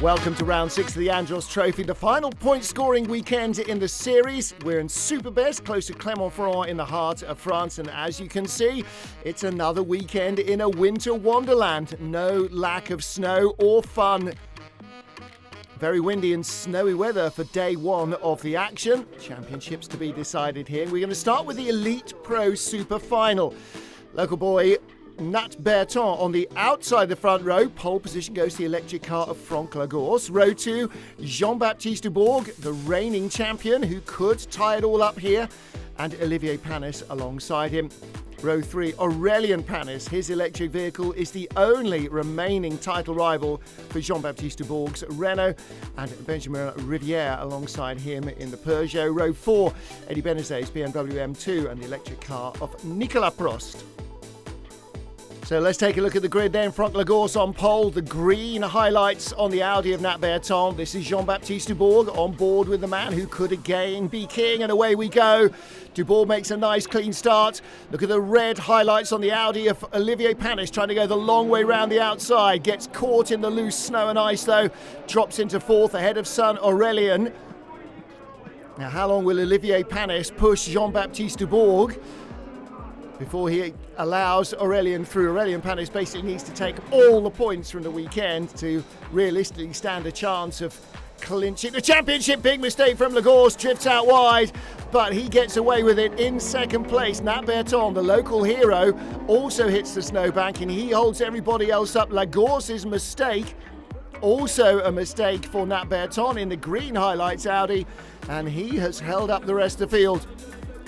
Welcome to round 6 of the Andros Trophy, the final point-scoring weekend in the series. We're in Super Besse, close to Clermont-Ferrand in the heart of France, and as you can see, it's another weekend in a winter wonderland. No lack of snow or fun. Very windy and snowy weather for day one of the action. Championships to be decided here. We're going to start with the Elite Pro Super Final. Local boy Nat Berton on the outside of the front row. Pole position goes to the electric car of Franck Lagorce. Row 2, Jean-Baptiste Dubourg, the reigning champion who could tie it all up here, and Olivier Panis alongside him. Row 3, Aurélien Panis. His electric vehicle is the only remaining title rival for Jean-Baptiste Dubourg's Renault, and Benjamin Rivière alongside him in the Peugeot. Row 4, Eddie Benezet's BMW M2 and the electric car of Nicolas Prost. So let's take a look at the grid then. Franck Lagorce on pole, the green highlights on the Audi of Nat Berton. This is Jean-Baptiste Dubourg on board with the man who could again be king, and away we go. Dubourg makes a nice clean start. Look at the red highlights on the Audi of Olivier Panis, trying to go the long way round the outside. Gets caught in the loose snow and ice though. Drops into fourth ahead of son Aurélien. Now how long will Olivier Panis push Jean-Baptiste Dubourg before he allows Aurélien through? Aurélien Panis basically needs to take all the points from the weekend to realistically stand a chance of clinching the championship. Big mistake from Lagorce, drifts out wide, but he gets away with it in second place. Nat Berton, the local hero, also hits the snowbank and he holds everybody else up. Lagorce's mistake, also a mistake for Nat Berton in the green highlights Audi, and he has held up the rest of the field.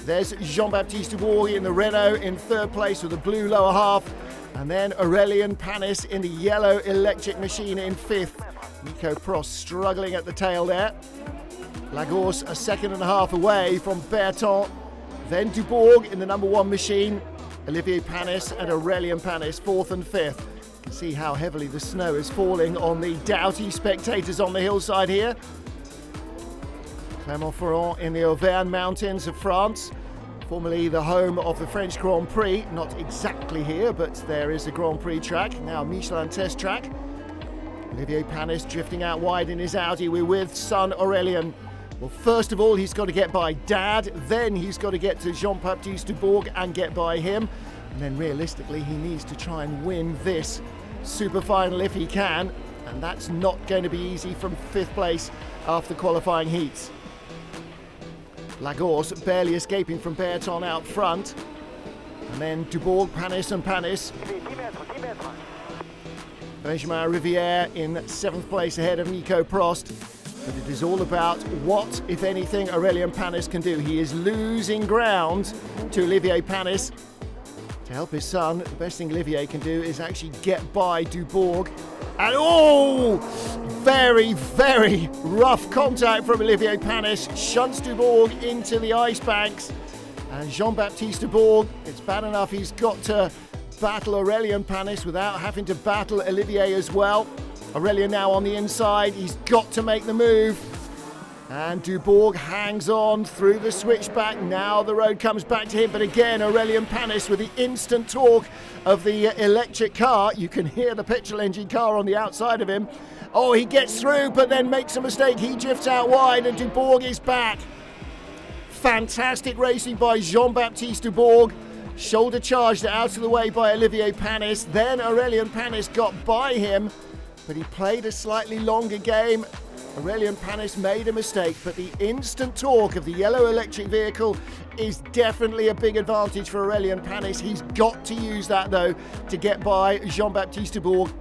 There's Jean-Baptiste Dubourg in the Renault in third place with the blue lower half. And then Aurélien Panis in the yellow electric machine in fifth. Nico Prost struggling at the tail there. Lagorce a second and a half away from Berton. Then Dubourg in the number one machine. Olivier Panis and Aurélien Panis fourth and fifth. You can see how heavily the snow is falling on the doughty spectators on the hillside here. Clermont-Ferrand in the Auvergne Mountains of France, formerly the home of the French Grand Prix. Not exactly here, but there is a Grand Prix track, now Michelin test track. Olivier Panis drifting out wide in his Audi. We're with son Aurélien. Well, first of all, he's got to get by Dad, then he's got to get to Jean-Baptiste Dubourg and get by him. And then realistically, he needs to try and win this super final if he can. And that's not going to be easy from fifth place after qualifying heats. Lagorce barely escaping from Berton out front. And then Dubourg, Panis and Panis. Benjamin Rivière in seventh place ahead of Nico Prost. But it is all about what, if anything, Aurélien Panis can do. He is losing ground to Olivier Panis. To help his son, the best thing Olivier can do is actually get by Dubourg. And very, very rough contact from Olivier Panis. Shunts Dubourg into the ice banks. And Jean-Baptiste Dubourg, it's bad enough he's got to battle Aurélien Panis without having to battle Olivier as well. Aurélien now on the inside. He's got to make the move. And Dubourg hangs on through the switchback. Now the road comes back to him, but again Aurélien Panis with the instant torque of the electric car. You can hear the petrol engine car on the outside of him. Oh, he gets through, but then makes a mistake. He drifts out wide and Dubourg is back. Fantastic racing by Jean-Baptiste Dubourg. Shoulder charged out of the way by Olivier Panis. Then Aurélien Panis got by him, but he played a slightly longer game. Aurélien Panis made a mistake, but the instant torque of the yellow electric vehicle is definitely a big advantage for Aurélien Panis. He's got to use that, though, to get by Jean-Baptiste Dubourg.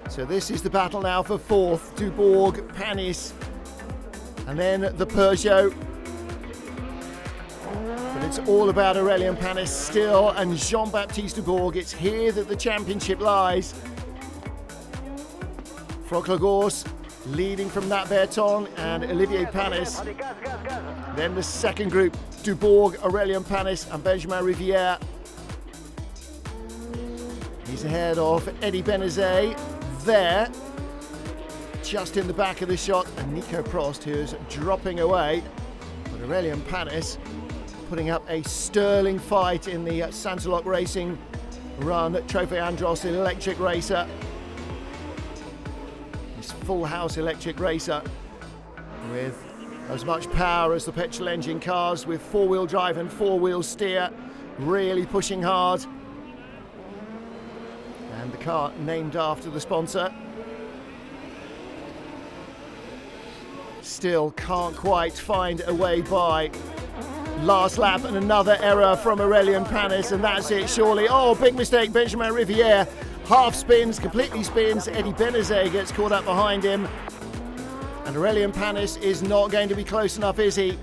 So this is the battle now for fourth. Dubourg, Panis, and then the Peugeot. But it's all about Aurélien Panis still, and Jean-Baptiste Dubourg. It's here that the championship lies. Franck Lagorce leading from Nat Berton and Olivier Panis. Then the second group, Dubourg, Aurélien Panis and Benjamin Rivière. He's ahead of Eddie Benezet there, just in the back of the shot, and Nico Prost, who is dropping away. But Aurélien Panis putting up a sterling fight in the Sansalok Racing Run Trophy Andros electric racer. This full house electric racer with as much power as the petrol engine cars, with four-wheel drive and four-wheel steer, really pushing hard. And the car named after the sponsor. Still can't quite find a way by. Last lap and another error from Aurélien Panis, and that's it surely. Oh, big mistake, Benjamin Rivière. Half spins, completely spins. Eddie Benezet gets caught up behind him. And Aurélien Panis is not going to be close enough, is he?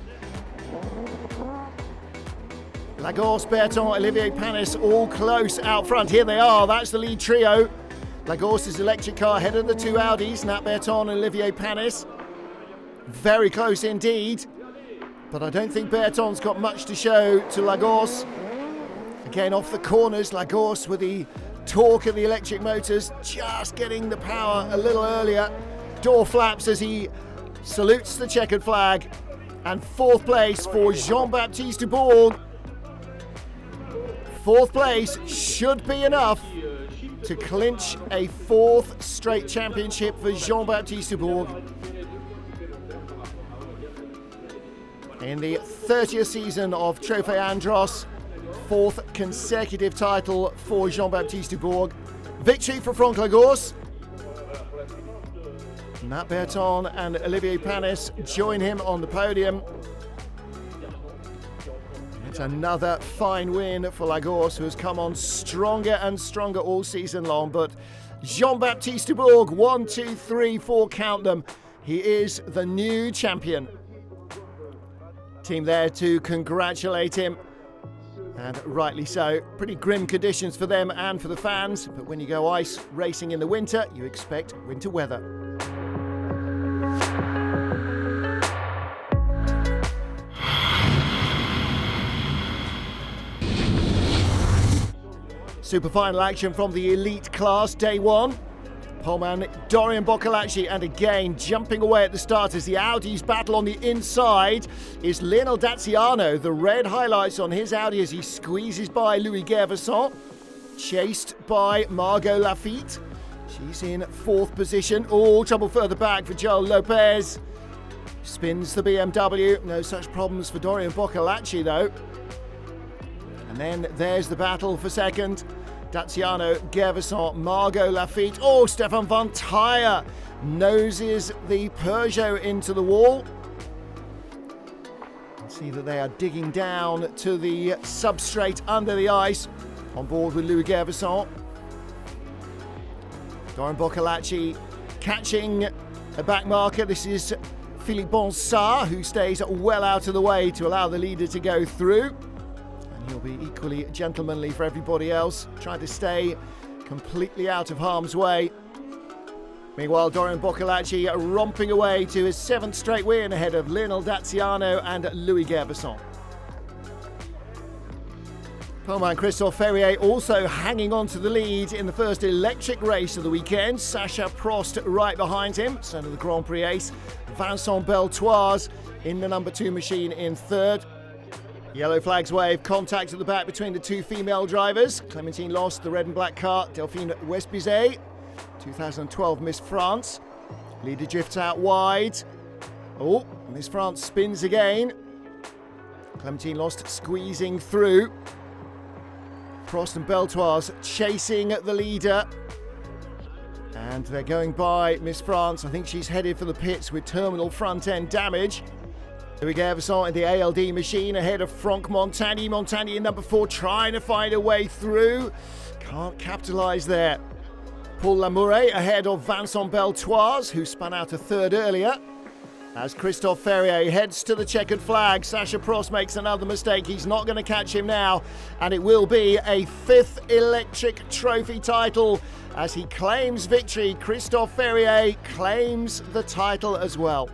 Lagorce, Berton, Olivier Panis all close out front. Here they are, that's the lead trio. Lagorce's electric car ahead of the two Audis, Nat Berton and Olivier Panis. Very close indeed, but I don't think Berton's got much to show to Lagorce. Again, off the corners, Lagorce with the torque of the electric motors, just getting the power a little earlier. Door flaps as he salutes the checkered flag. And fourth place for Jean-Baptiste Dubourg. Fourth place should be enough to clinch a fourth straight championship for Jean-Baptiste Dubourg. In the 30th season of Trophy Andros, fourth consecutive title for Jean-Baptiste Dubourg. Victory for Franck Lagorce. Nat Berton and Olivier Panis join him on the podium. It's another fine win for Lagorce, who has come on stronger and stronger all season long. But Jean-Baptiste Dubourg, 1, 2, 3, 4, count them. He is the new champion. Team there to congratulate him, and rightly so. Pretty grim conditions for them and for the fans, but when you go ice racing in the winter, you expect winter weather. Super final action from the elite class, day one. Poleman Dorian Boccolacci, and again jumping away at the start as the Audis battle on the inside is Lionel Daziano. The red highlights on his Audi as he squeezes by Louis Gervasson, chased by Margot Lafitte. She's in fourth position. All trouble further back for Joel Lopez. Spins the BMW. No such problems for Dorian Boccolacci though. And then there's the battle for second. Daziano, Gervasson, Margot Lafitte. Oh, Stefan Van Tyre noses the Peugeot into the wall. See that they are digging down to the substrate under the ice. On board with Louis Gervasson. Dorian Boccolacci catching a back marker. This is Philippe Bonsard, who stays well out of the way to allow the leader to go through. He'll be equally gentlemanly for everybody else, trying to stay completely out of harm's way. Meanwhile, Dorian Boccolacci romping away to his seventh straight win ahead of Lionel Daziano and Louis Gervasson. Poleman Christophe Ferrier also hanging on to the lead in the first electric race of the weekend. Sacha Prost right behind him, son of the Grand Prix ace. Vincent Beltoise in the number 2 machine in third. Yellow flags wave, contact at the back between the two female drivers. Clementine lost the red and black car. Delphine Westbizet, 2012 Miss France. Leader drifts out wide. Oh, Miss France spins again. Clementine lost, squeezing through. Prost and Beltoise chasing the leader. And they're going by Miss France. I think she's headed for the pits with terminal front end damage. Louis Gervasson in the ALD machine ahead of Franck Montagny. Montagny in number 4 trying to find a way through. Can't capitalise there. Paul Lamouret ahead of Vincent Beltoise, who spun out a third earlier. As Christophe Ferrier heads to the checkered flag, Sacha Prost makes another mistake. He's not going to catch him now, and it will be a 5th electric trophy title as he claims victory. Christophe Ferrier claims the title as well.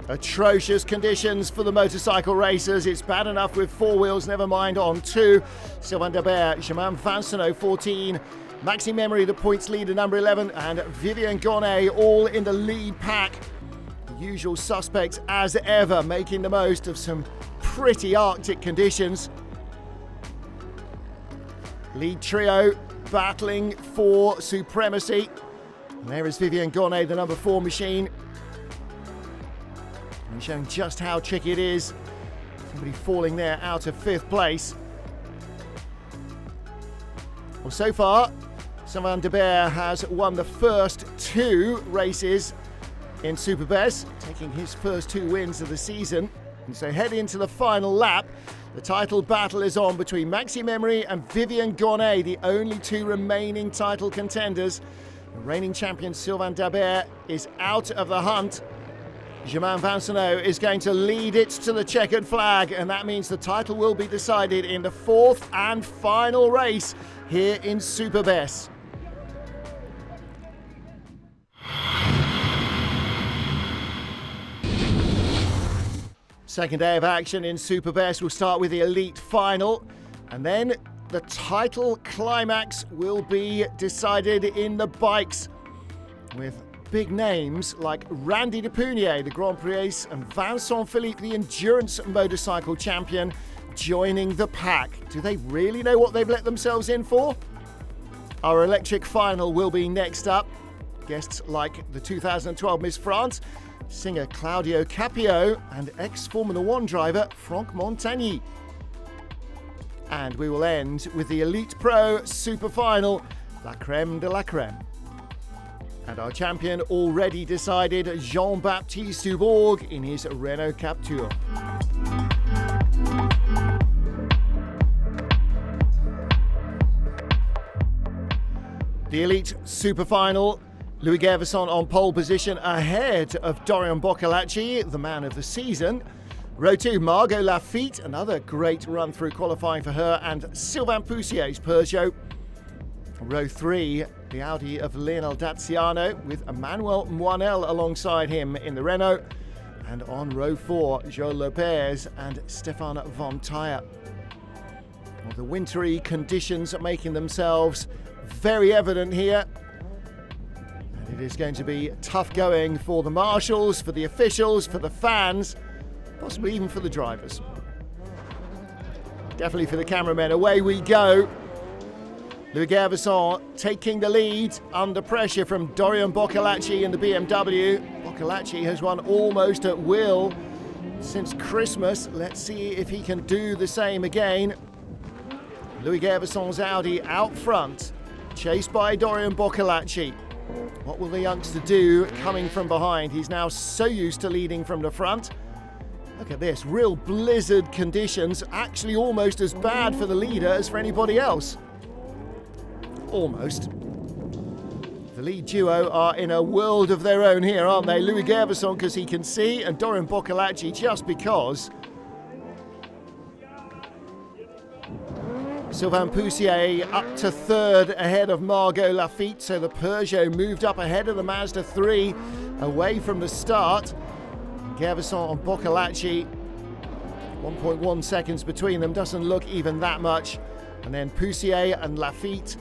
Atrocious conditions for the motorcycle racers. It's bad enough with 4 wheels, never mind on 2. Sylvain Dabert, Germain Vincenot 14, Maxime Emery the points leader number 11, and Vivian Gonnet all in the lead pack. The usual suspects as ever, making the most of some pretty Arctic conditions. Lead trio battling for supremacy. And there is Vivian Gonnet, the number 4 machine. And showing just how tricky it is. Somebody falling there out of 5th place. Well, so far, Sylvain Dabert has won the first 2 races in Super Besse, taking his first 2 wins of the season. And so head into the final lap. The title battle is on between Maxime Emery and Vivian Gonnet, the only 2 remaining title contenders. The reigning champion Sylvain Dabert is out of the hunt. Germain Vincenot is going to lead it to the checkered flag, and that means the title will be decided in the 4th and final race here in Super Besse. Second day of action in Super Besse. We'll start with the elite final, and then the title climax will be decided in the bikes with big names like Randy Depunier, the Grand Prix ace, and Vincent Philippe, the endurance motorcycle champion, joining the pack. Do they really know what they've let themselves in for? Our electric final will be next up. Guests like the 2012 Miss France, singer Claudio Capio, and ex-Formula 1 driver Franck Montagny. And we will end with the Elite Pro Super Final, La Crème de la Crème. And our champion already decided, Jean-Baptiste Dubourg in his Renault Captur. The Elite Super Final, Louis Gervison on pole position ahead of Dorian Boccolacci, the man of the season. Row 2, Margot Lafitte, another great run through qualifying for her, and Sylvain Poussier's Peugeot. Row 3, the Audi of Lionel Daziano with Emmanuel Moinel alongside him in the Renault. And on row 4, Joel Lopez and Stefan von Tyre. Well, the wintry conditions are making themselves very evident here. And it is going to be tough going for the marshals, for the officials, for the fans, possibly even for the drivers. Definitely for the cameramen. Away we go. Louis Gervison taking the lead under pressure from Dorian Boccolacci in the BMW. Boccolacci has won almost at will since Christmas. Let's see if he can do the same again. Louis Gervison's Audi out front, chased by Dorian Boccolacci. What will the youngster do coming from behind? He's now so used to leading from the front. Look at this, real blizzard conditions, actually almost as bad for the leader as for anybody else. Almost. The lead duo are in a world of their own here, aren't they? Louis Gervison because he can see, and Dorian Boccolacci just because. Sylvain Poussier up to 3rd ahead of Margot Lafitte, so the Peugeot moved up ahead of the Mazda 3 away from the start. Gervison and Boccolacci, 1.1 seconds between them, doesn't look even that much. And then Poussier and Lafitte,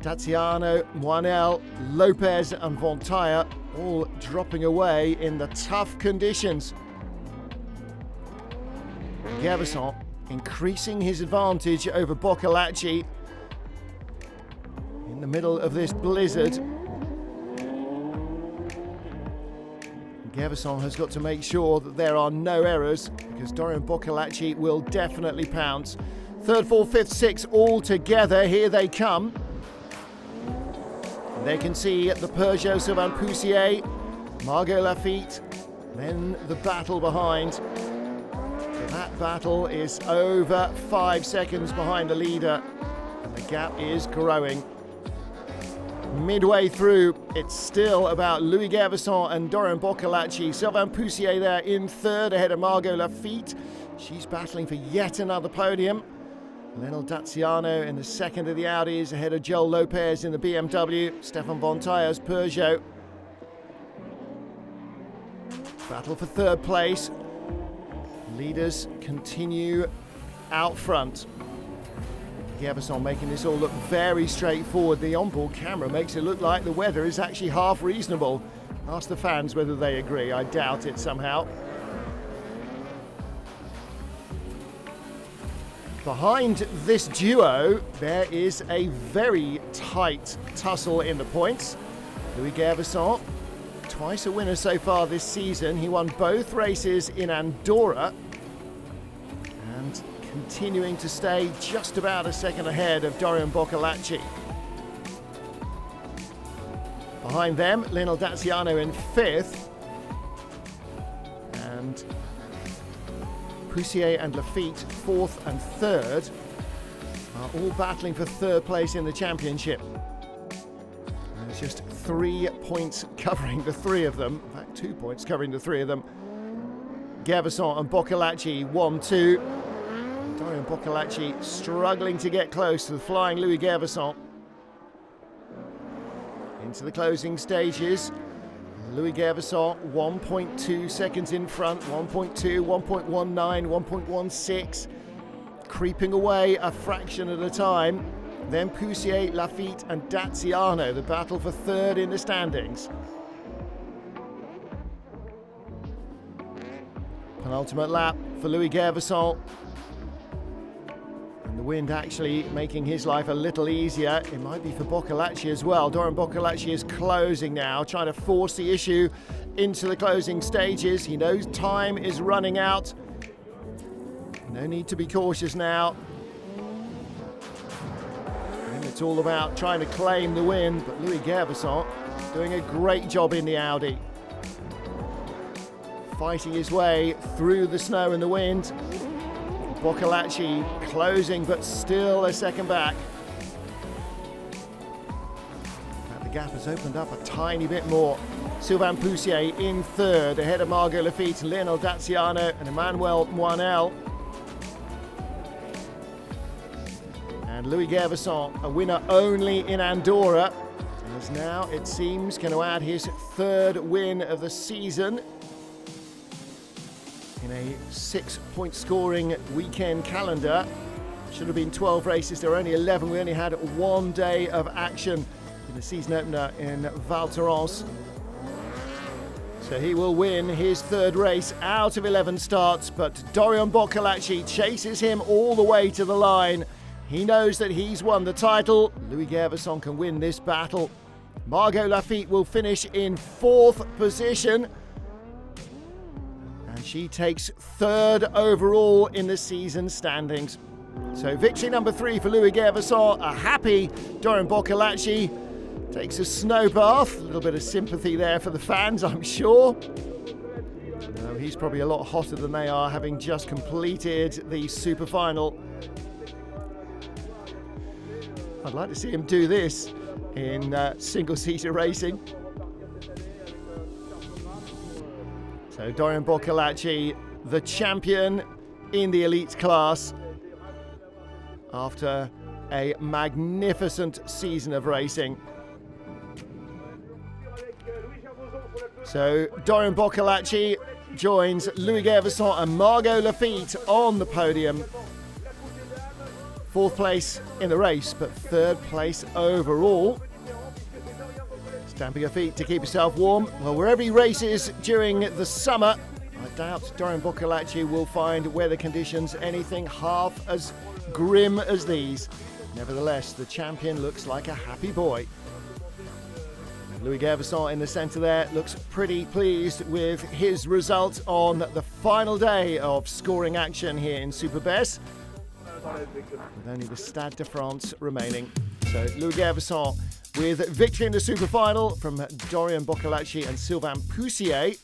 Daziano, Moinel, Lopez and von Tyre all dropping away in the tough conditions. Gervison increasing his advantage over Boccolacci in the middle of this blizzard. Gervison has got to make sure that there are no errors because Dorian Boccolacci will definitely pounce. 3rd, 4th, 5th, 6th all together. Here they come. They can see the Peugeot Sylvain Poussier, Margot Lafitte, then the battle behind. So that battle is over 5 seconds behind the leader, and the gap is growing. Midway through, it's still about Louis Gervasson and Dorian Boccolacci. Sylvain Poussier there in third ahead of Margot Lafitte. She's battling for yet another podium. Lionel Daziano in the second of the Audis ahead of Joel Lopez in the BMW. Stefan Bontaya's Peugeot. Battle for third place. Leaders continue out front. Gervasson making this all look very straightforward. The onboard camera makes it look like the weather is actually half reasonable. Ask the fans whether they agree. I doubt it somehow. Behind this duo, there is a very tight tussle in the points. Louis Gervasson, twice a winner so far this season. He won both races in Andorra and continuing to stay just about a second ahead of Dorian Boccolacci. Behind them, Lionel Daziano in fifth, and Poussier and Lafitte fourth and third are all battling for third place in the championship. And there's just 3 points covering the three of them. In fact, 2 points covering the three of them. Gervasson and Boccolacci 1-2. Dorian Boccolacci struggling to get close to the flying Louis Gervasson. Into the closing stages. Louis Gervasson 1.2 seconds in front, 1.2, 1.19, 1.16. Creeping away a fraction at a time. Then Poussier, Lafitte and Daziano, the battle for third in the standings. Penultimate lap for Louis Gervasson. And the wind actually making his life a little easier. It might be for Boccolacci as well. Dorian Boccolacci is closing now, trying to force the issue into the closing stages. He knows time is running out. No need to be cautious now. And it's all about trying to claim the win, but Louis Gervasson doing a great job in the Audi. Fighting his way through the snow and the wind. Boccolacci closing, but still a second back. The gap has opened up a tiny bit more. Sylvain Poussier in third, ahead of Margot Lafitte, Lionel Daziano and Emmanuel Moinel. And Louis Gervasson, a winner only in Andorra, is now, it seems, going to add his third win of the season in a 6-point scoring weekend calendar. Should have been 12 races, there were only 11. We only had 1 day of action in the season opener in Val Thorens. So he will win his third race out of 11 starts, but Dorian Boccolacci chases him all the way to the line. He knows that he's won the title. Louis Gervasson can win this battle. Margot Lafitte will finish in 4th position. And she takes 3rd overall in the season standings. So victory number 3 for Louis Gervasson. A happy Dorian Boccolacci takes a snow bath. A little bit of sympathy there for the fans, I'm sure. No, he's probably a lot hotter than they are, having just completed the super final. I'd like to see him do this in single-seater racing. So Dorian Boccolacci, the champion in the elite class after a magnificent season of racing. So Dorian Boccolacci joins Louis Gervasson and Margot Lafitte on the podium. 4th place in the race, but 3rd place overall. Stamping her feet to keep herself warm. Well, wherever he races during the summer, I doubt Dorian Boccolacci will find weather conditions anything half as grim as these. Nevertheless, the champion looks like a happy boy. Louis Gervasson in the centre there looks pretty pleased with his result on the final day of scoring action here in Super Besse, with only the Stade de France remaining. So Louis Gervasson with victory in the super final from Dorian Boccolacci and Sylvain Poussier.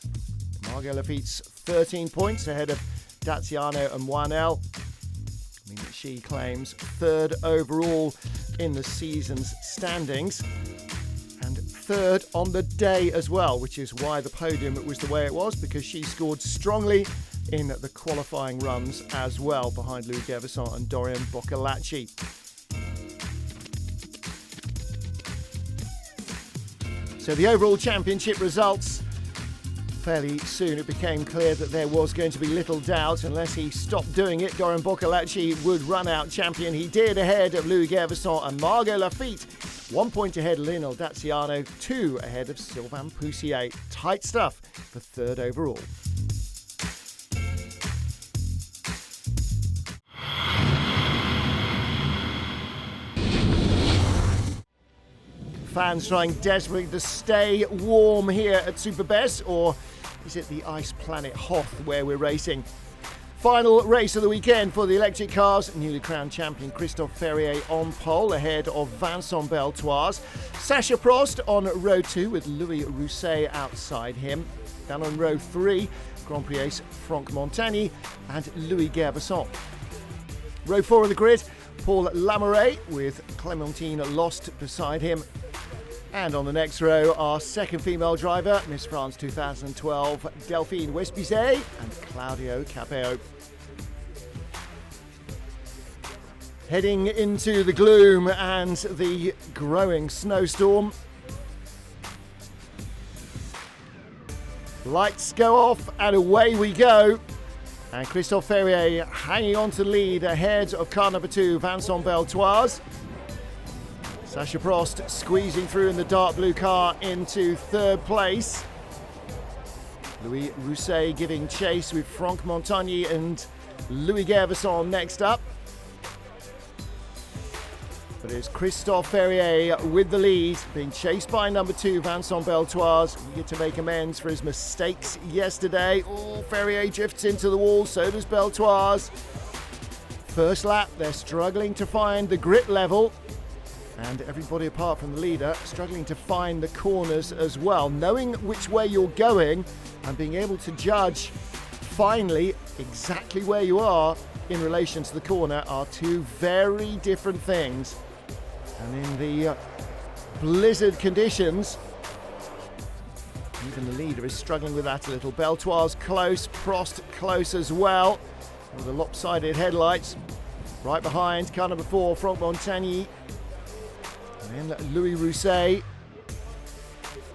Margot Lafitte's 13 points ahead of Daziano and Moinel. I mean, she claims 3rd overall in the season's standings. third on the day as well, which is why the podium was the way it was, because she scored strongly in the qualifying runs as well, behind Louis Gervasson and Dorian Boccolacci. So the overall championship results, fairly soon it became clear that there was going to be little doubt. Unless he stopped doing it, Dorian Boccolacci would run out champion. He did, ahead of Louis Gervasson and Margot Lafitte. 1 point ahead of Lionel Daciano, 2 ahead of Sylvain Poussier. Tight stuff for third overall. Fans trying desperately to stay warm here at Super Besse, or is it the ice planet Hoth where we're racing? Final race of the weekend for the electric cars. Newly crowned champion Christophe Ferrier on pole, ahead of Vincent Beltoise. Sacha Prost on row 2 with Louis Rousset outside him. Down on row 3, Grand Prix ace Franck Montagny and Louis Gervasson. Row 4 of the grid, Paul Lamouret with Clémentine Lost beside him. And on the next row, our second female driver, Miss France 2012, Delphine Westbizet and Claudio Capeo. Heading into the gloom and the growing snowstorm. Lights go off and away we go. And Christophe Ferrier hanging on to the lead ahead of car number 2, Vincent Beltoise. Sacha Prost squeezing through in the dark blue car into third place. Louis Rousset giving chase with Franck Montagny and Louis Gervasson next up. But it's Christophe Ferrier with the lead, being chased by number 2, Vincent Beltoise. Eager to make amends for his mistakes yesterday. Oh, Ferrier drifts into the wall, so does Beltoise. First lap, they're struggling to find the grip level. And everybody apart from the leader struggling to find the corners as well. Knowing which way you're going and being able to judge finally exactly where you are in relation to the corner are two very different things. And in the blizzard conditions, even the leader is struggling with that a little. Beltoise close, Prost close as well, with the lopsided headlights. Right behind, car number 4, Franck Montagny. And then Louis Rousset.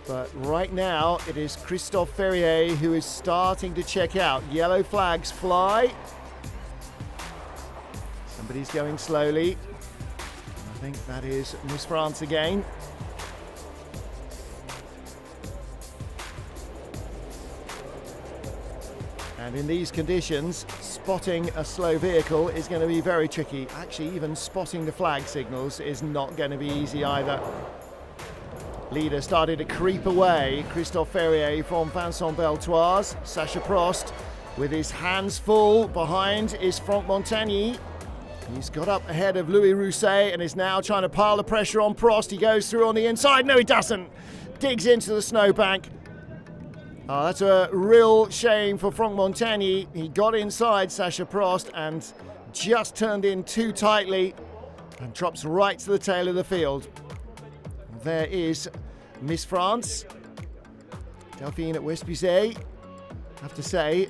But right now it is Christophe Ferrier who is starting to check out. Yellow flags fly. Somebody's going slowly. I think that is Miss France again. And in these conditions, spotting a slow vehicle is going to be very tricky. Actually, even spotting the flag signals is not going to be easy either. Leader started to creep away. Christophe Ferrier from Vincent Beltoise. Sacha Prost with his hands full. Behind is Franck Montagny. He's got up ahead of Louis Rousset and is now trying to pile the pressure on Prost. He goes through on the inside. No, he doesn't. Digs into the snowbank. Oh, that's a real shame for Franck Montagny. He got inside Sacha Prost and just turned in too tightly and drops right to the tail of the field. There is Miss France, Delphine Westbizet. I have to say,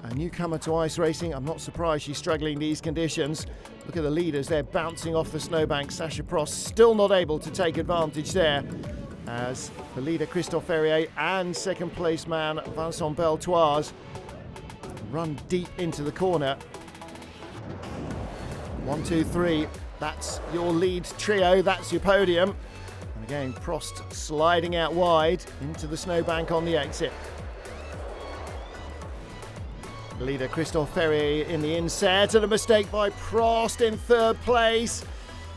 a newcomer to ice racing. I'm not surprised she's struggling in these conditions. Look at the leaders, they're bouncing off the snowbank. Sacha Prost still not able to take advantage there, as the leader Christophe Ferrier and second place man Vincent Beltoise run deep into the corner. 1, 2, 3, that's your lead trio, that's your podium. And again, Prost sliding out wide into the snowbank on the exit. The leader Christophe Ferrier in the inset, and a mistake by Prost in third place.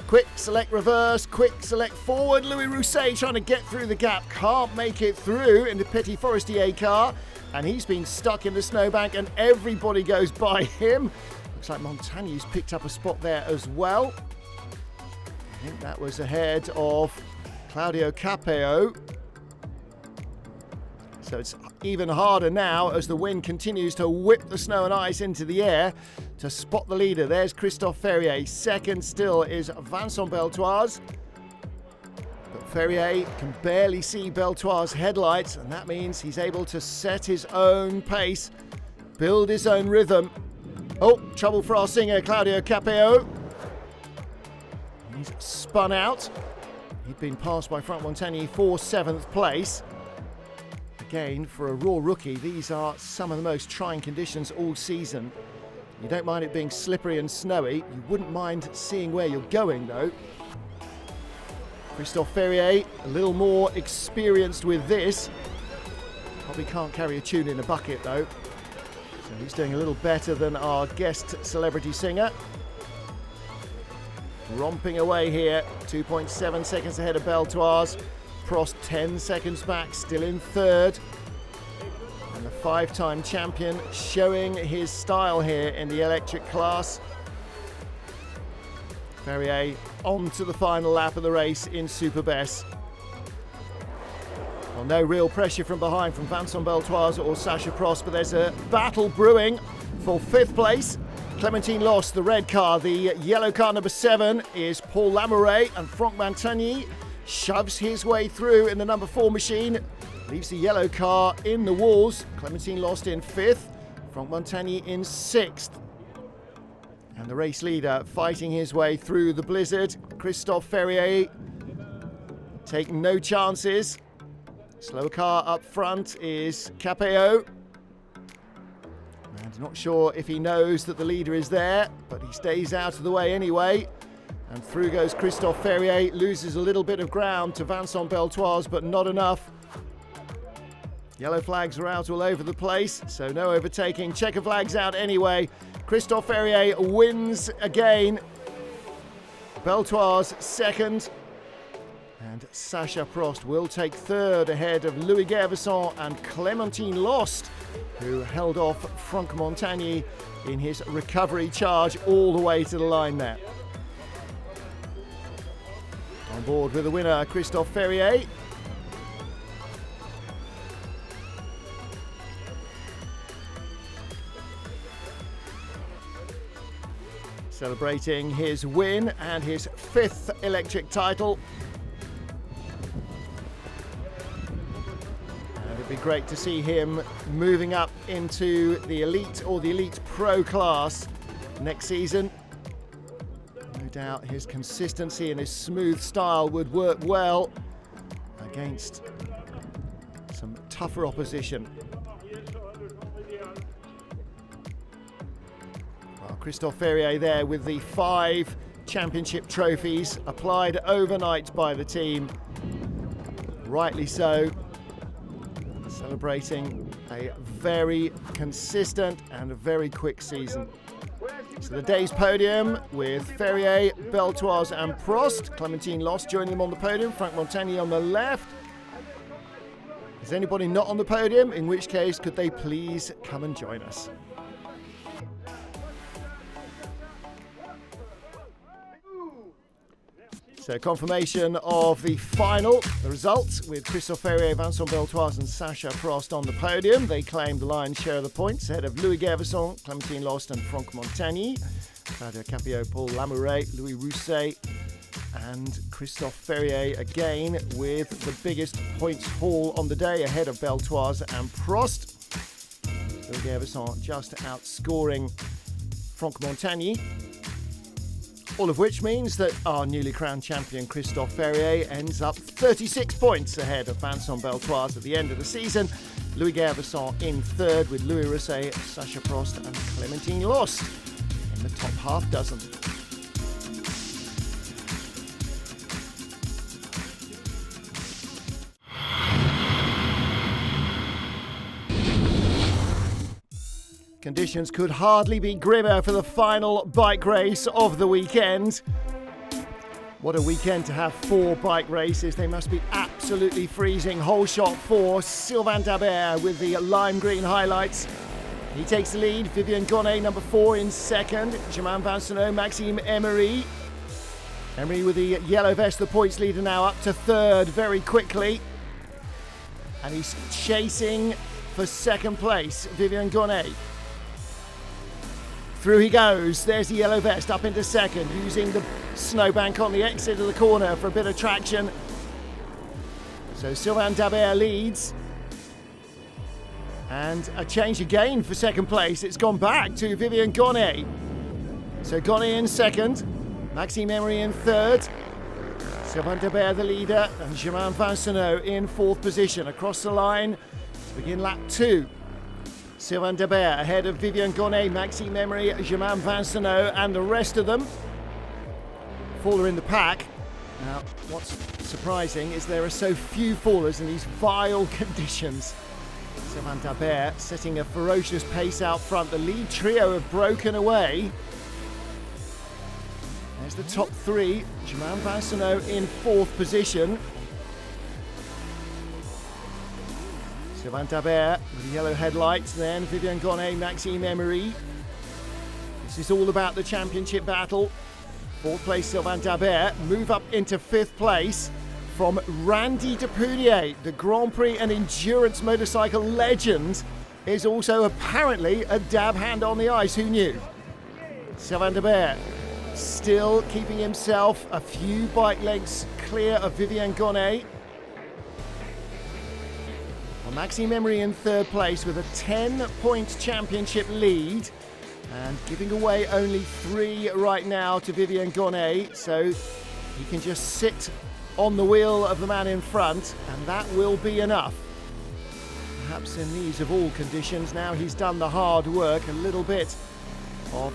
Quick select reverse, quick select forward. Louis Rousset trying to get through the gap, can't make it through in the Petit Forestier car, and he's been stuck in the snowbank and everybody goes by him. Looks like Montagny's picked up a spot there as well. I think that was ahead of Claudio Capeo. So it's even harder now as the wind continues to whip the snow and ice into the air to spot the leader. There's Christophe Ferrier. Second still is Vincent Beltoise. But Ferrier can barely see Beltoire's headlights, and that means he's able to set his own pace, build his own rhythm. Oh, trouble for our singer, Claudio Capeo. He's spun out. He'd been passed by Franck Montagny for 7th place. Again, for a raw rookie, these are some of the most trying conditions all season. You don't mind it being slippery and snowy. You wouldn't mind seeing where you're going, though. Christophe Ferrier, a little more experienced with this. Probably can't carry a tune in a bucket, though. So he's doing a little better than our guest celebrity singer. Romping away here, 2.7 seconds ahead of Beltoire's. Prost 10 seconds back, still in 3rd. And the 5-time champion showing his style here in the electric class. Ferrier on to the final lap of the race in Super Besse. Well, no real pressure from behind from Vincent Beltoise or Sacha Prost, but there's a battle brewing for 5th place. Clémentine lost the red car. The yellow car number 7 is Paul Lamouret, and Franck Montagny shoves his way through in the number 4 machine. Leaves the yellow car in the walls. Clémentine lost in 5th. Franck Montagny in 6th. And the race leader fighting his way through the blizzard. Christophe Ferrier taking no chances. Slow car up front is Capeo. And not sure if he knows that the leader is there, but he stays out of the way anyway. And through goes Christophe Ferrier, loses a little bit of ground to Vincent Beltoise, but not enough. Yellow flags are out all over the place, so no overtaking. Checker flags out anyway. Christophe Ferrier wins again. Beltoise 2nd. And Sacha Prost will take 3rd ahead of Louis Gervesson and Clémentine Lost, who held off Franck Montagny in his recovery charge all the way to the line there. On board with the winner, Christophe Ferrier. Celebrating his win and his 5th electric title. And it'd be great to see him moving up into the elite or the elite pro class next season. No doubt his consistency and his smooth style would work well against some tougher opposition. Christophe Ferrier there with the 5 championship trophies applied overnight by the team. Rightly so. Celebrating a very consistent and a very quick season. So the day's podium with Ferrier, Beltoise and Prost. Clémentine Lost joining them on the podium. Franck Montagny on the left. Is anybody not on the podium? In which case, could they please come and join us? So confirmation of the final, the results with Christophe Ferrier, Vincent Beltoise and Sacha Prost on the podium. They claimed the lion's share of the points ahead of Louis Gervesson, Clémentine Lost and Franck Montagny. Claudio Capeo, Paul Lamouret, Louis Rousset and Christophe Ferrier again with the biggest points haul on the day ahead of Beltoise and Prost. Louis Gervesson just outscoring Franck Montagny. All of which means that our newly crowned champion Christophe Ferrier ends up 36 points ahead of Vincent Beltoise at the end of the season. Louis Gervesson in 3rd with Louis Rousset, Sacha Prost and Clémentine Lost in the top half dozen. Conditions could hardly be grimmer for the final bike race of the weekend. What a weekend to have 4 bike races. They must be absolutely freezing. Whole shot 4, Sylvain Dabert with the lime green highlights. He takes the lead. Vivian Gonnet, number 4 in 2nd. Germain Vincenot, Maxime Emery. Emery with the yellow vest, the points leader now up to 3rd very quickly. And he's chasing for 2nd place, Vivian Gonnet. Through he goes, there's the yellow vest up into 2nd, using the snowbank on the exit of the corner for a bit of traction. So Sylvain Dabert leads. And a change again for second place. It's gone back to Vivian Gonnet. So Gonnet in second, Maxime Emery in third, Sylvain Dabert the leader, and Germain Vincenot in fourth position. Across the line to begin lap 2. Sylvain Dabert ahead of Vivian Gonnet, Maxime Emery, Germain Vincenot, and the rest of them. Faller in the pack. Now, what's surprising is there are so few fallers in these vile conditions. Sylvain Dabert setting a ferocious pace out front. The lead trio have broken away. There's the top 3. Germain Vincenot in fourth position. Sylvain Dabert with the yellow headlights, then Vivian Gonnet, Maxime Emery. This is all about the championship battle. Fourth place Sylvain Dabert, move up into fifth place from Randy Depunier, the Grand Prix and endurance motorcycle legend, is also apparently a dab hand on the ice. Who knew? Sylvain Dabert still keeping himself a few bike lengths clear of Vivian Gonnet. Well, Maxime Emery in third place with a 10-point championship lead and giving away only 3 right now to Vivian Gonnet, so he can just sit on the wheel of the man in front, and that will be enough. Perhaps in these of all conditions, now he's done the hard work, a little bit of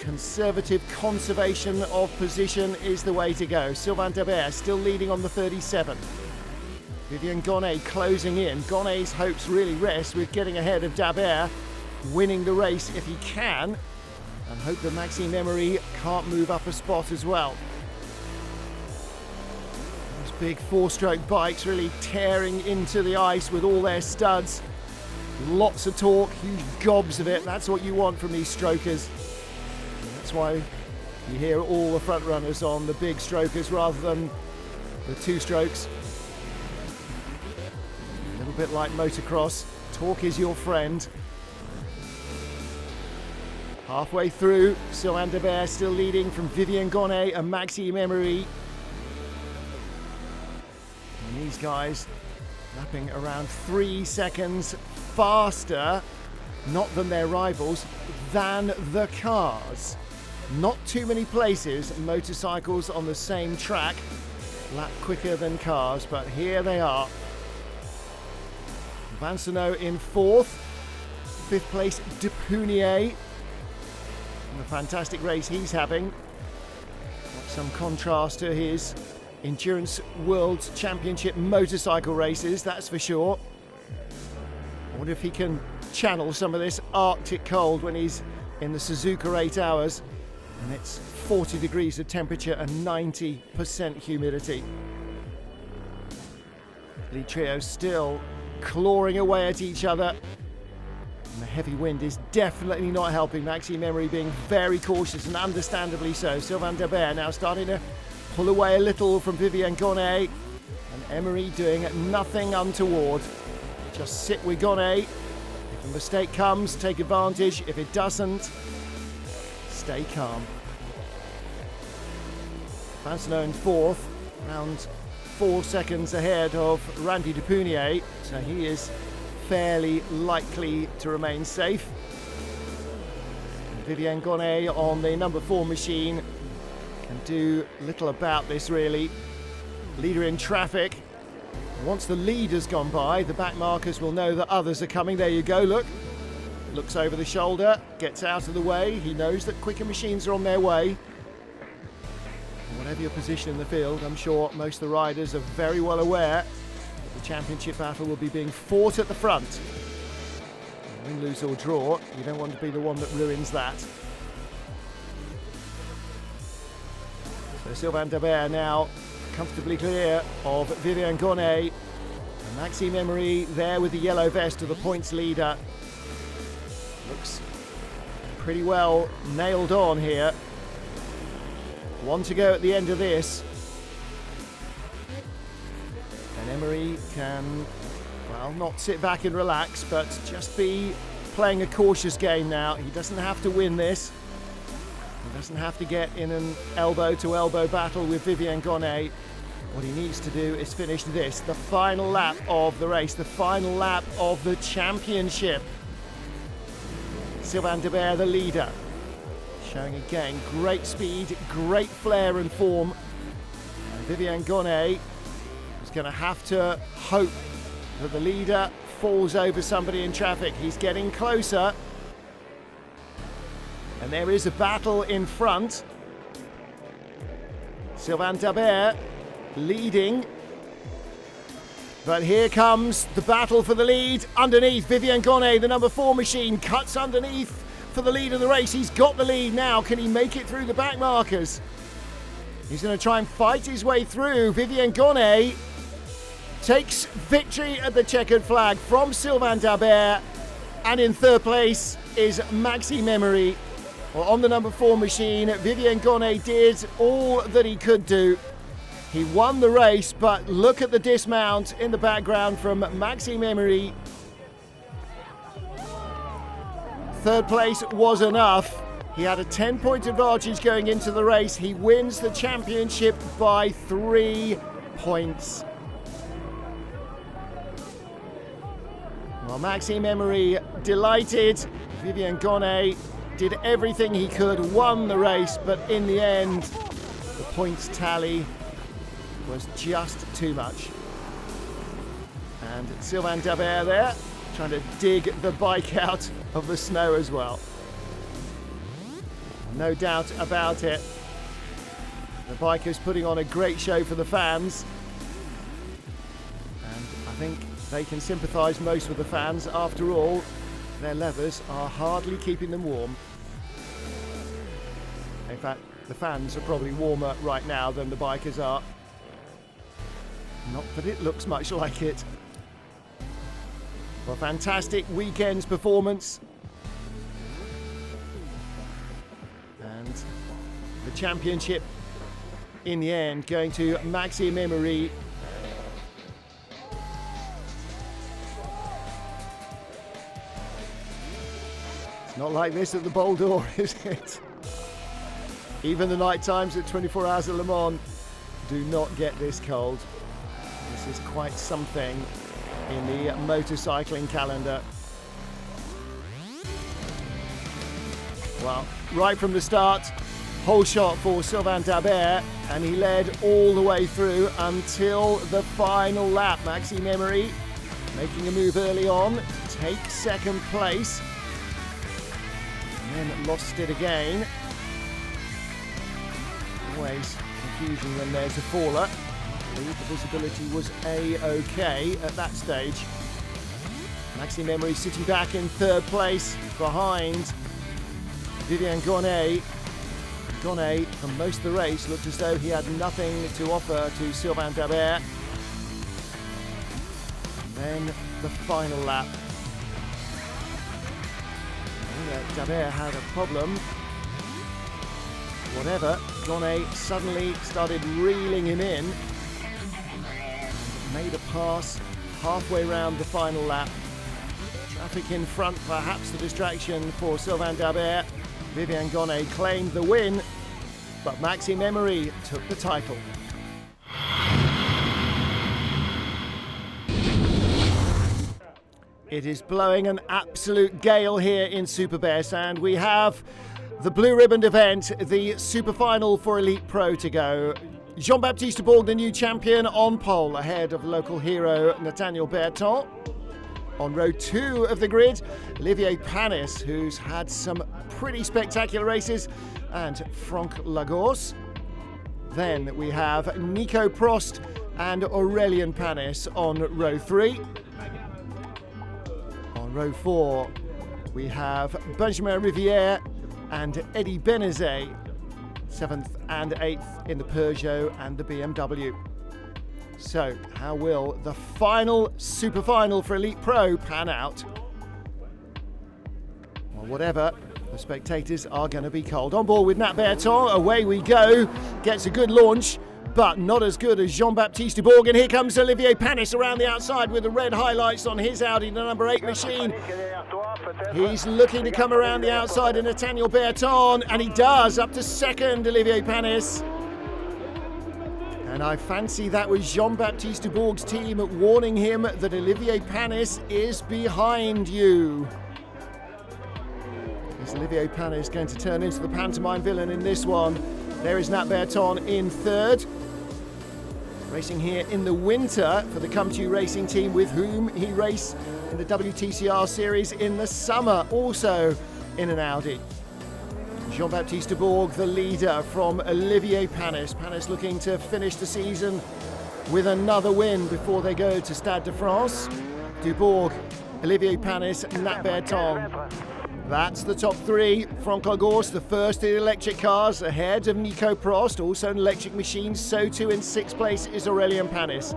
conservative conservation of position is the way to go. Sylvain Dabert still leading on the 37. Vivian Gonnet closing in. Gonnet's hopes really rest with getting ahead of Dabert, winning the race if he can, and hope that Maxime Emery can't move up a spot as well. Those big 4-stroke bikes really tearing into the ice with all their studs. Lots of torque, huge gobs of it. That's what you want from these strokers. That's why you hear all the front runners on the big strokers rather than the 2-strokes. A little bit like motocross, torque is your friend. Halfway through, Sylvain Dabert still leading from Vivian Gonnet and Maxime Emery. And these guys lapping around 3 seconds faster, not than their rivals, than the cars. Not too many places motorcycles on the same track lap quicker than cars, but here they are. Vincenot in fourth, fifth place Depunier. And a fantastic race he's having. Some contrast to his Endurance World Championship motorcycle races, that's for sure. I wonder if he can channel some of this Arctic cold when he's in the Suzuka 8 hours and it's 40 degrees of temperature and 90% humidity. The trio still clawing away at each other. And the heavy wind is definitely not helping. Maxime Emery being very cautious, and understandably so. Sylvain Dabert now starting to pull away a little from Vivian Gonnet, and Emery doing nothing untoward. Just sit with Gonnet. If a mistake comes, take advantage. If it doesn't, stay calm. Vincenot in fourth, around 4 seconds ahead of Randy Depunier, so he is fairly likely to remain safe. Vivian Gonnet on the number 4 machine can do little about this really. Leader in traffic. Once the lead has gone by, the back markers will know that others are coming. There you go, look. Looks over the shoulder, gets out of the way. He knows that quicker machines are on their way. Whatever your position in the field, I'm sure most of the riders are very well aware that the championship battle will be being fought at the front. Win, lose or draw, you don't want to be the one that ruins that. So Sylvain Dabert now comfortably clear of Vivian Gonnet. And Maxime Emery there with the yellow vest of the points leader. Looks pretty well nailed on here. 1 to go at the end of this. And Emery can, well, not sit back and relax, but just be playing a cautious game now. He doesn't have to win this. He doesn't have to get in an elbow-to-elbow battle with Vivian Gonnet. What he needs to do is finish this, the final lap of the race, the final lap of the championship. Sylvain Debert, the leader, showing again great speed, great flair and form. And Vivian Gonnet is going to have to hope that the leader falls over somebody in traffic. He's getting closer. And there is a battle in front. Sylvain Debert leading. But here comes the battle for the lead. Underneath, Vivian Gonnet, the number 4 machine, cuts underneath for the lead of the race. He's got the lead now. Can he make it through the back markers? He's going to try and fight his way through. Vivian Gonnet takes victory at the checkered flag from Sylvain Debert. And in third place is Maxime Emery. Well, on the number 4 machine, Vivian Gonnet did all that he could do. He won the race, but look at the dismount in the background from Maxime Emery. Third place was enough. He had a 10-point advantage going into the race. He wins the championship by 3 points. Well, Maxime Emery delighted. Vivian Gonnet did everything he could, won the race, but in the end, the points tally was just too much. And Sylvain Debert there, trying to dig the bike out of the snow as well. No doubt about it. The bikers putting on a great show for the fans. And I think they can sympathise most with the fans. After all, their leathers are hardly keeping them warm. In fact, the fans are probably warmer right now than the bikers are. Not that it looks much like it. Well, fantastic weekend's performance. And the championship, in the end, going to Maxime Emery. It's not like this at the Bowl d'Or, is it? Even the night times at 24 Hours at Le Mans do not get this cold. This is quite something in the motorcycling calendar. Well, right from the start, whole shot for Sylvain Debert, and he led all the way through until the final lap. Maxime Emery making a move early on to take second place, and then lost it again. Always confusion when there's a faller. I believe the visibility was A-OK at that stage. Maxime Emery sitting back in third place behind Vivian Gonnet. Gonnet, for most of the race, looked as though he had nothing to offer to Sylvain Debert. Then the final lap. Debert had a problem. Whatever, Gonnet suddenly started reeling him in. Made a pass halfway round the final lap. Traffic in front, perhaps the distraction for Sylvain Debert. Vivian Gonnet claimed the win, but Maxime Emery took the title. It is blowing an absolute gale here in Super Besse, and we have the blue ribbon event, the super final for Elite Pro to go. Jean-Baptiste Bourg, the new champion, on pole ahead of local hero Nathaniel Berton. On row 2 of the grid, Olivier Panis, who's had some pretty spectacular races, and Franck Lagos. Then we have Nico Prost and Aurélien Panis on row 3. On row 4, we have Benjamin Rivière and Eddie Benezet, 7th and 8th in the Peugeot and the BMW. So, how will the final super final for Elite Pro pan out? Well, whatever, the spectators are going to be cold. On board with Nat Berton, away we go. Gets a good launch, but not as good as Jean-Baptiste Bourg. And here comes Olivier Panis around the outside with the red highlights on his Audi, the number 8 machine. He's looking to come around the outside of Nathaniel Berton, and he does, up to second, Olivier Panis. And I fancy that was Jean-Baptiste Dubourg's team warning him that Olivier Panis is behind you. Is Olivier Panis going to turn into the pantomime villain in this one? There is Nat Berton in third. Racing here in the winter for the Come2 Racing team, with whom he raced in the WTCR series in the summer, also in an Audi. Jean-Baptiste Dubourg, the leader from Olivier Panis. Panis looking to finish the season with another win before they go to Stade de France. Dubourg, Olivier Panis, Nat Berton. That's the top three. Franck Lagorce, the first in electric cars, ahead of Nico Prost, also an electric machine. So too in sixth place is Aurélien Panis.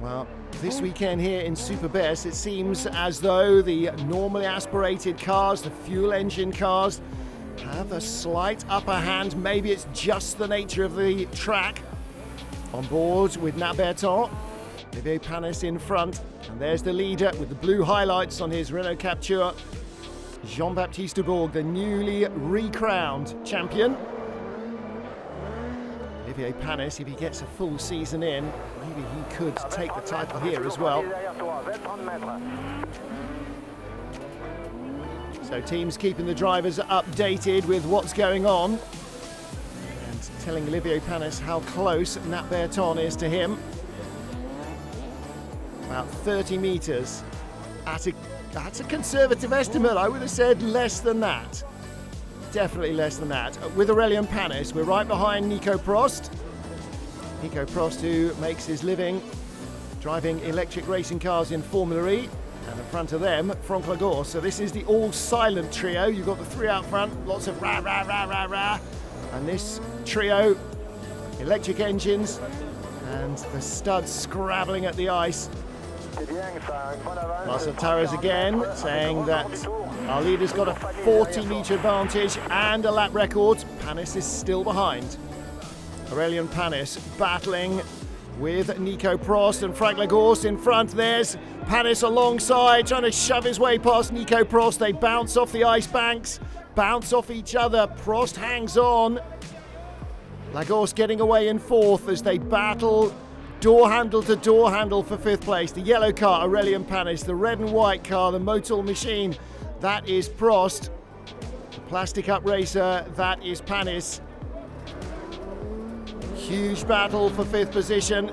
Well, this weekend here in Super Besse, it seems as though the normally aspirated cars, the fuel engine cars, have a slight upper hand. Maybe it's just the nature of the track. On board with Nat Berton, Olivier Panis in front, and there's the leader with the blue highlights on his Renault Captur, Jean-Baptiste Dubourg, the newly recrowned champion. Olivier Panis, if he gets a full season in, maybe he could take the title here as well. So teams keeping the drivers updated with what's going on and telling Olivier Panis how close Nat Berton is to him. About 30 metres. That's a conservative estimate. I would have said less than that. Definitely less than that. With Aurélien Panis, we're right behind Nico Prost. Nico Prost, who makes his living driving electric racing cars in Formula E. And in front of them, Franck Lagorce. So this is the all-silent trio. You've got the three out front, lots of rah, rah, rah, rah, rah. And this trio, electric engines, and the studs scrabbling at the ice. Marcel Tarras again saying that our leader's got a 40-metre advantage and a lap record. Panis is still behind. Aurélien Panis battling with Nico Prost and Franck Lagorce in front. There's Panis alongside, trying to shove his way past Nico Prost. They bounce off the ice banks, bounce off each other. Prost hangs on. Lagorce getting away in fourth as they battle door handle to door handle for fifth place. The yellow car, Aurélien Panis. The red and white car, the Motul machine, that is Prost. The plastic up racer, that is Panis. Huge battle for fifth position.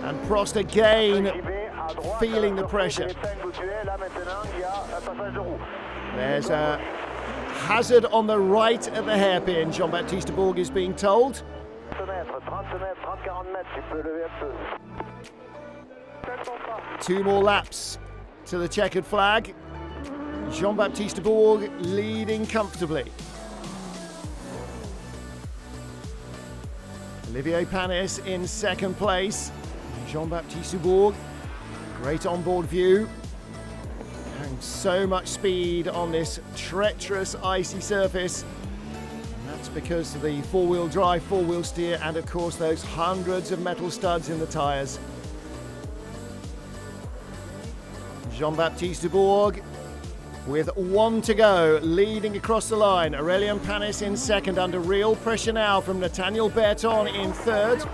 And Prost again feeling the pressure. There's a hazard on the right at the hairpin, Jean-Baptiste Dubourg is being told. 2 more laps to the checkered flag. Jean-Baptiste Dubourg leading comfortably. Olivier Panis in second place. Jean-Baptiste Dubourg, great onboard view. And so much speed on this treacherous icy surface. And that's because of the four-wheel drive, four-wheel steer, and of course those hundreds of metal studs in the tyres. Jean-Baptiste Dubourg with 1 to go, leading across the line. Aurélien Panis in second, under real pressure now from Nathaniel Berton in third.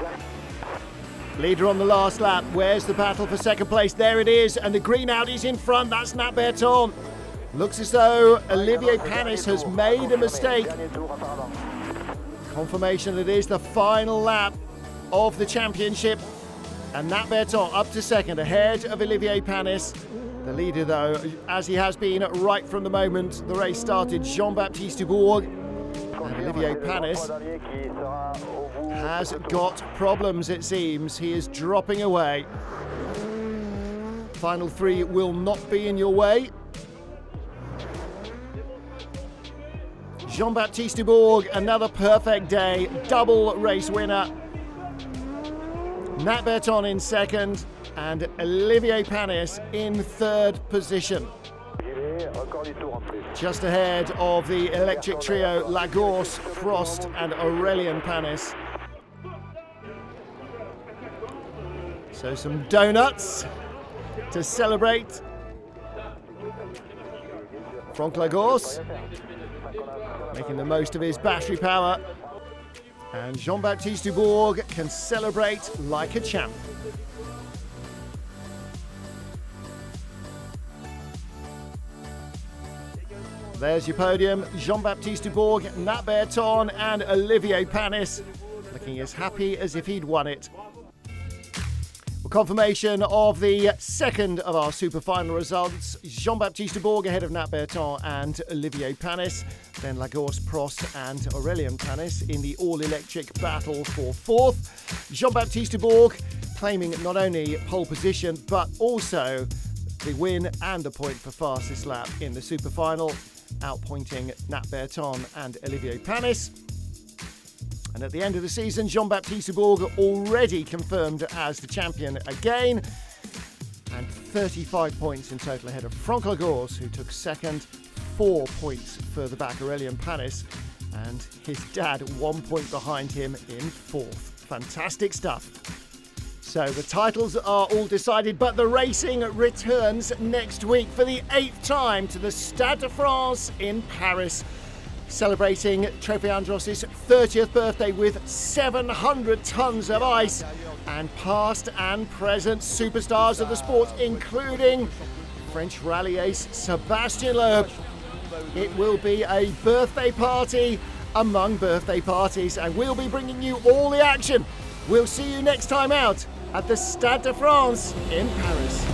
Leader on the last lap. Where's the battle for second place? There it is, and the green Audi's in front. That's Nat Berton. Looks as though Olivier Panis has made a mistake. Confirmation that it is the final lap of the championship. And Nat Berton up to second, ahead of Olivier Panis. The leader, though, as he has been right from the moment the race started, Jean-Baptiste Dubourg. And Olivier Panis has got problems, it seems. He is dropping away. Final 3 will not be in your way. Jean-Baptiste Dubourg, another perfect day, double race winner. Nat Berton in second, and Olivier Panis in third position. Just ahead of the electric trio, Lagorce, Prost and Aurélien Panis. So some donuts to celebrate. Franck Lagorce. making the most of his battery power. And Jean-Baptiste Dubourg can celebrate like a champ. There's your podium. Jean-Baptiste Dubourg, Nat Berton and Olivier Panis looking as happy as if he'd won it. Well, confirmation of the second of our super final results. Jean-Baptiste Dubourg ahead of Nat Berton and Olivier Panis. Then Lagos, Prost and Aurélien Panis in the all-electric battle for fourth. Jean-Baptiste Dubourg claiming not only pole position but also the win and the point for fastest lap in the super final, outpointing Nat Berton and Olivier Panis. And at the end of the season, Jean-Baptiste Dubourg already confirmed as the champion again, and 35 points in total ahead of Franck Lagos, who took second, 4 points further back Aurélien Panis, and his dad 1 point behind him in fourth. Fantastic stuff. So the titles are all decided, but the racing returns next week for the 8th time to the Stade de France in Paris, celebrating Trophy Andros' 30th birthday with 700 tons of ice and past and present superstars of the sport, including French rally ace Sébastien Loeb. It will be a birthday party among birthday parties, and we'll be bringing you all the action. We'll see you next time out at the Stade de France in Paris.